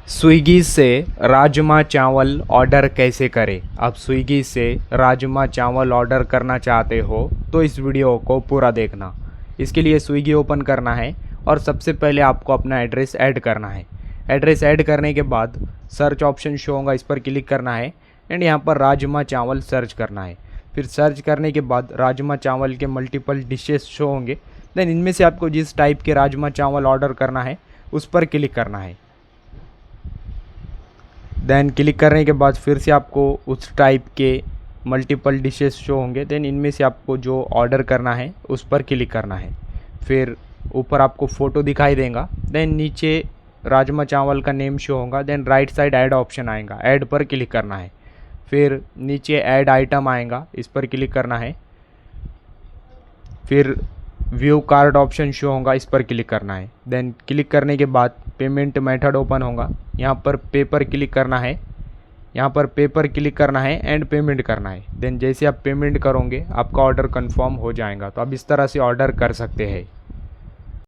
Swiggy से राजमा चावल order कैसे करें। आप स्विगी से राजमा चावल ऑर्डर करना चाहते हो तो इस वीडियो को पूरा देखना। इसके लिए स्विगी ओपन करना है और सबसे पहले आपको अपना एड्रेस ऐड करना है। एड्रेस ऐड करने के बाद सर्च ऑप्शन शो होगा, इस पर क्लिक करना है एंड यहाँ पर राजमा चावल सर्च करना है। फिर सर्च करने के बाद राजमा चावल के मल्टीपल डिशेस शो होंगे। देन इनमें से आपको जिस टाइप के राजमा चावल ऑर्डर करना है उस पर क्लिक करना है। देन क्लिक करने के बाद फिर से आपको उस टाइप के मल्टीपल डिशेस शो होंगे। देन इनमें से आपको जो ऑर्डर करना है उस पर क्लिक करना है। फिर ऊपर आपको फ़ोटो दिखाई देगा। देन नीचे राजमा चावल का नेम शो होगा। Then right side add option आएगा, ऐड पर क्लिक करना है। फिर नीचे ऐड आइटम आएगा, इस पर क्लिक करना है। फिर व्यू कार्ड ऑप्शन शो होगा, इस पर क्लिक करना है। देन क्लिक करने के बाद पेमेंट मेथड ओपन होगा, यहाँ पर पे पर क्लिक करना है। यहाँ पर पे पर क्लिक करना है एंड पेमेंट करना है। देन जैसे आप पेमेंट करोगे आपका ऑर्डर कंफर्म हो जाएगा। तो आप इस तरह से ऑर्डर कर सकते हैं।